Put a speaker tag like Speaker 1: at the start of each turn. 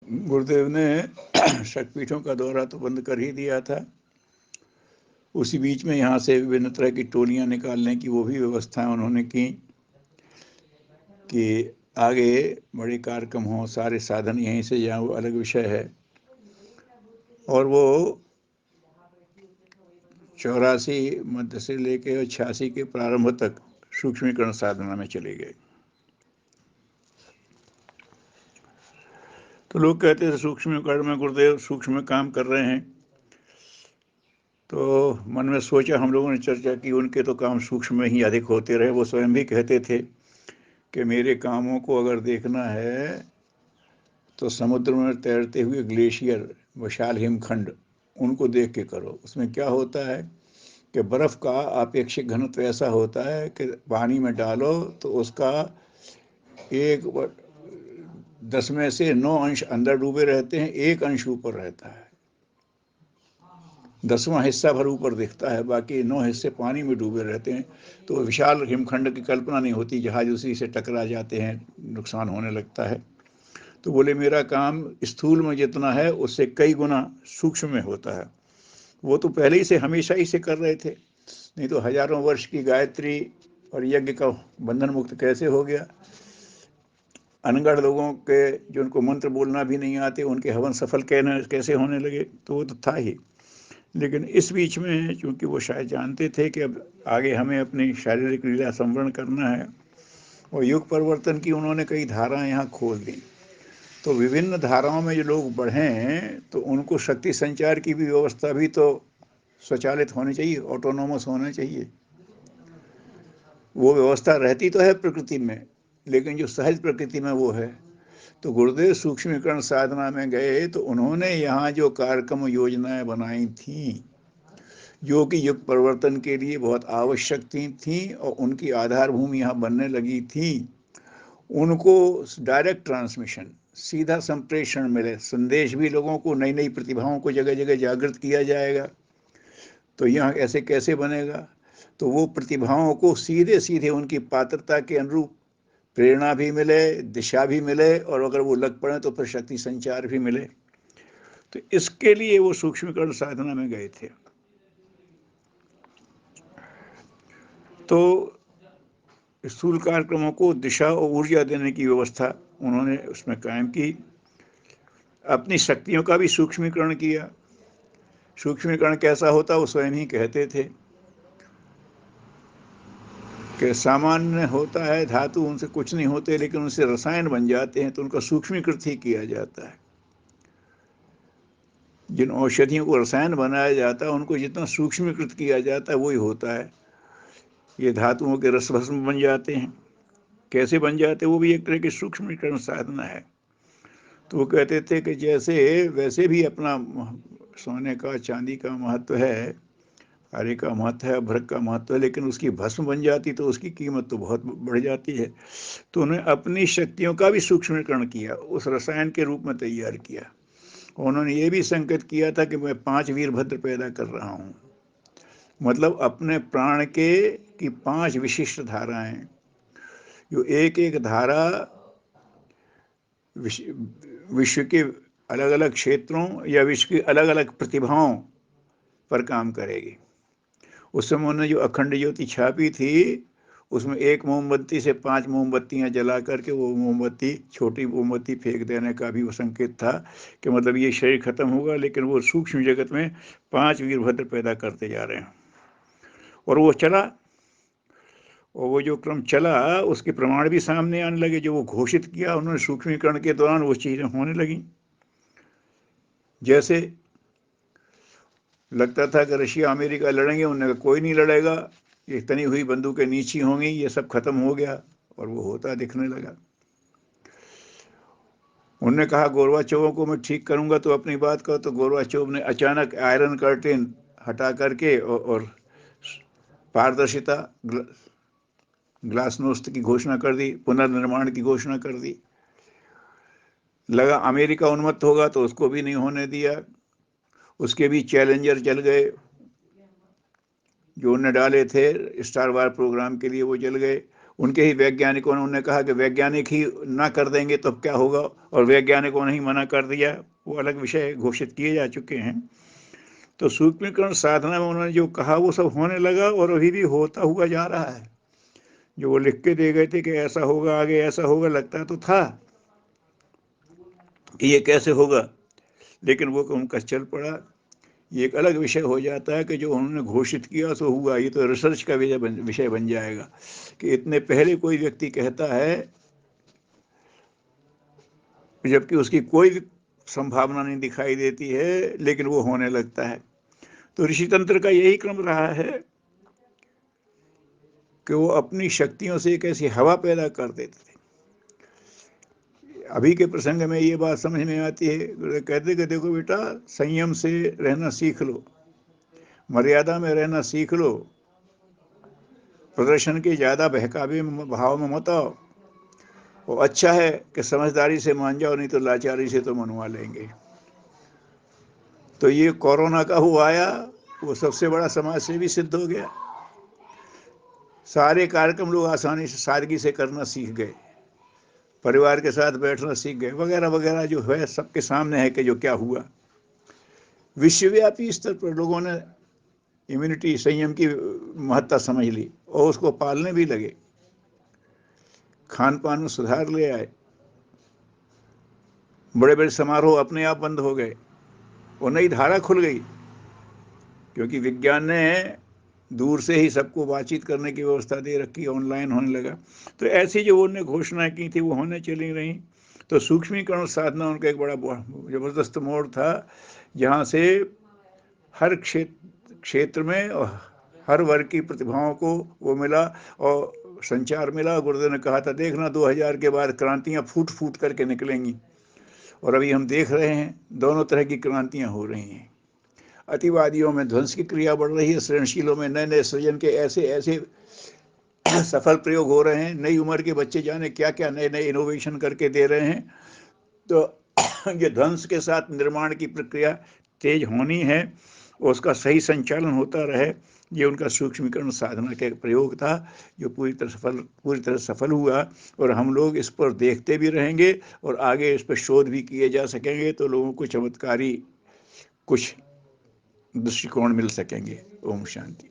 Speaker 1: गुरुदेव ने शक्तिपीठों का दौरा तो बंद कर ही दिया था। उसी बीच में यहाँ से विभिन्न तरह की टोलियाँ निकालने की वो भी व्यवस्थाएं उन्होंने की कि आगे बड़े कार्यक्रम हों, सारे साधन यहीं से जाएं, वो अलग विषय है। और वो 84 मध्य से लेके 86 के प्रारंभ तक सूक्ष्मीकरण साधना में चले गए। तो लोग कहते थे सूक्ष्मीकरण में गुरुदेव सूक्ष्म काम कर रहे हैं। तो मन में सोचा, हम लोगों ने चर्चा की, उनके तो काम सूक्ष्म में ही अधिक होते रहे। वो स्वयं भी कहते थे कि मेरे कामों को अगर देखना है तो समुद्र में तैरते हुए ग्लेशियर, विशाल हिमखंड, उनको देख के करो। उसमें क्या होता है कि बर्फ़ का आपेक्षिक घनत्व ऐसा होता है कि पानी में डालो तो उसका 1/10 में से 9 अंश अंदर डूबे रहते हैं, 1 अंश ऊपर रहता है। 10वां हिस्सा भर ऊपर दिखता है, बाकी 9 हिस्से पानी में डूबे रहते हैं। तो विशाल हिमखंड की कल्पना नहीं होती, जहाज उसी से टकरा जाते हैं, नुकसान होने लगता है। तो बोले मेरा काम स्थूल में जितना है उससे कई गुना सूक्ष्म में होता है। वो तो पहले ही से हमेशा ही से कर रहे थे, नहीं तो हजारों वर्ष की गायत्री और यज्ञ का बंधन मुक्त कैसे हो गया। अनगढ़ लोगों के, जो उनको मंत्र बोलना भी नहीं आते, उनके हवन सफल कैसे होने लगे, तो वो तो था ही। लेकिन इस बीच में चूंकि वो शायद जानते थे कि अब आगे हमें अपनी शारीरिक लीला संवरण करना है, और युग परिवर्तन की उन्होंने कई धाराएं यहाँ खोल दी। तो विभिन्न धाराओं में जो लोग बढ़ें तो उनको शक्ति संचार की भी व्यवस्था भी तो स्वचालित होनी चाहिए, ऑटोनोमस होना चाहिए। वो व्यवस्था रहती तो है प्रकृति में, लेकिन जो सहज प्रकृति में वो है। तो गुरुदेव सूक्ष्मीकरण साधना में गए तो उन्होंने यहाँ जो कार्यक्रम योजनाएं बनाई थी, जो कि युग परिवर्तन के लिए बहुत आवश्यक थी और उनकी आधार भूमि यहाँ बनने लगी थी, उनको डायरेक्ट ट्रांसमिशन, सीधा संप्रेषण मिले, संदेश भी लोगों को, नई नई प्रतिभाओं को जगह जगह जागृत किया जाएगा। तो यहाँ ऐसे कैसे बनेगा, तो वो प्रतिभाओं को सीधे सीधे उनकी पात्रता के अनुरूप प्रेरणा भी मिले, दिशा भी मिले, और अगर वो लग पड़े तो फिर शक्ति संचार भी मिले। तो इसके लिए वो सूक्ष्मीकरण साधना में गए थे। तो स्थूल कार्यक्रमों को दिशा और ऊर्जा देने की व्यवस्था उन्होंने उसमें कायम की। अपनी शक्तियों का भी सूक्ष्मीकरण किया। सूक्ष्मीकरण कैसा होता वो स्वयं ही कहते थे कि सामान्य होता है धातु, उनसे कुछ नहीं होते, लेकिन उनसे रसायन बन जाते हैं तो उनका सूक्ष्मीकृत ही किया जाता है। जिन औषधियों को रसायन बनाया जाता है उनको जितना सूक्ष्मीकृत किया जाता है वही होता है। ये धातुओं के रस भस्म बन जाते हैं, कैसे बन जाते हैं वो भी एक तरह की सूक्ष्मीकरण साधना है। तो वो कहते थे कि जैसे वैसे भी अपना सोने का चांदी का महत्व है, आर्य का महत्व है, अभ्रक का महत्व है, लेकिन उसकी भस्म बन जाती तो उसकी कीमत तो बहुत बढ़ जाती है। तो उन्होंने अपनी शक्तियों का भी सूक्ष्मीकरण किया, उस रसायन के रूप में तैयार किया। उन्होंने ये भी संकेत किया था कि मैं 5 वीरभद्र पैदा कर रहा हूँ, मतलब अपने प्राण के की 5 विशिष्ट धाराएं, जो एक एक धारा विश्व के अलग अलग क्षेत्रों या विश्व की अलग अलग प्रतिभाओं पर काम करेगी। उस समय उन्होंने जो अखंड ज्योति छापी थी उसमें एक मोमबत्ती से 5 मोमबत्तियां जला करके वो मोमबत्ती, छोटी मोमबत्ती फेंक देने का भी वो संकेत था कि मतलब ये शरीर खत्म होगा, लेकिन वो सूक्ष्म जगत में 5 वीरभद्र पैदा करते जा रहे हैं। और वो चला, और वो जो क्रम चला उसके प्रमाण भी सामने आने लगे। जो वो घोषित किया उन्होंने सूक्ष्मीकरण के दौरान वो चीजें होने लगी। जैसे लगता था कि रशिया अमेरिका लड़ेंगे, उन्होंने कहा कोई नहीं लड़ेगा, ये तनी हुई बंदूकें नीची होंगी, ये सब खत्म हो गया, और वो होता दिखने लगा। उन्होंने कहा गोरबाचोव को मैं ठीक करूंगा तो अपनी बात कहो, तो गोरबाचोव ने अचानक आयरन कर्टेन हटा करके और पारदर्शिता, ग्लासनोस्त की घोषणा कर दी, पुनर्निर्माण की घोषणा कर दी। लगा अमेरिका उन्मत्त होगा तो उसको भी नहीं होने दिया। उसके भी चैलेंजर जल गए, जो उन्होंने डाले थे स्टार वार प्रोग्राम के लिए, वो जल गए। उनके ही वैज्ञानिकों ने उन्होंने कहा कि वैज्ञानिक ही ना कर देंगे तो क्या होगा, और वैज्ञानिकों ने ही मना कर दिया, वो अलग विषय घोषित किए जा चुके हैं। तो सूक्ष्मीकरण साधना में उन्होंने जो कहा वो सब होने लगा और अभी भी होता हुआ जा रहा है। जो वो लिख के दे गए थे कि ऐसा होगा, आगे ऐसा होगा, लगता तो था कि ये कैसे होगा, लेकिन वो उनका चल पड़ा। ये एक अलग विषय हो जाता है कि जो उन्होंने घोषित किया सो हुआ। ये तो रिसर्च का विषय बन जाएगा कि इतने पहले कोई व्यक्ति कहता है जबकि उसकी कोई संभावना नहीं दिखाई देती है, लेकिन वो होने लगता है। तो ऋषि तंत्र का यही क्रम रहा है कि वो अपनी शक्तियों से एक ऐसी हवा पैदा कर देते थे। अभी के प्रसंग में ये बात समझ में आती है, कहते कि देखो बेटा, संयम से रहना सीख लो, मर्यादा में रहना सीख लो, प्रदर्शन के ज़्यादा बहकावे भाव में मत आओ। वो अच्छा है कि समझदारी से मान जाओ, नहीं तो लाचारी से तो मनवा लेंगे। तो ये कोरोना का वो आया, वो सबसे बड़ा समाज सेवी सिद्ध हो गया। सारे कार्यक्रम लोग आसानी से सादगी से करना सीख गए, परिवार के साथ बैठना सीख गए, वगैरह वगैरह जो है सबके सामने है कि जो क्या हुआ। विश्वव्यापी स्तर पर लोगों ने इम्यूनिटी, संयम की महत्ता समझ ली और उसको पालने भी लगे। खान पान में सुधार ले आए, बड़े बड़े समारोह अपने आप बंद हो गए और नई धारा खुल गई, क्योंकि विज्ञान ने दूर से ही सबको बातचीत करने की व्यवस्था दे रखी, ऑनलाइन होने लगा। तो ऐसी जो उन्होंने घोषणा की थी वो होने चली रही। तो सूक्ष्मीकरण साधना उनका एक बड़ा जबरदस्त मोड़ था, जहाँ से हर क्षेत्र में और हर वर्ग की प्रतिभाओं को वो मिला और संचार मिला। गुरुदेव ने कहा था, देखना 2000 के बाद क्रांतियाँ फूट फूट करके निकलेंगी, और अभी हम देख रहे हैं दोनों तरह की क्रांतियाँ हो रही हैं। अतिवादियों में ध्वंस की क्रिया बढ़ रही है, सृजनशीलों में नए नए सृजन के ऐसे ऐसे सफल प्रयोग हो रहे हैं। नई उम्र के बच्चे जाने क्या क्या नए नए इनोवेशन करके दे रहे हैं। तो ये ध्वंस के साथ निर्माण की प्रक्रिया तेज होनी है, उसका सही संचालन होता रहे। ये उनका सूक्ष्मीकरण साधना का प्रयोग था, जो पूरी तरह सफल हुआ। और हम लोग इस पर देखते भी रहेंगे और आगे इस पर शोध भी किए जा सकेंगे, तो लोगों को चमत्कारी कुछ दृष्टिकोण मिल सकेंगे। ओम शांति।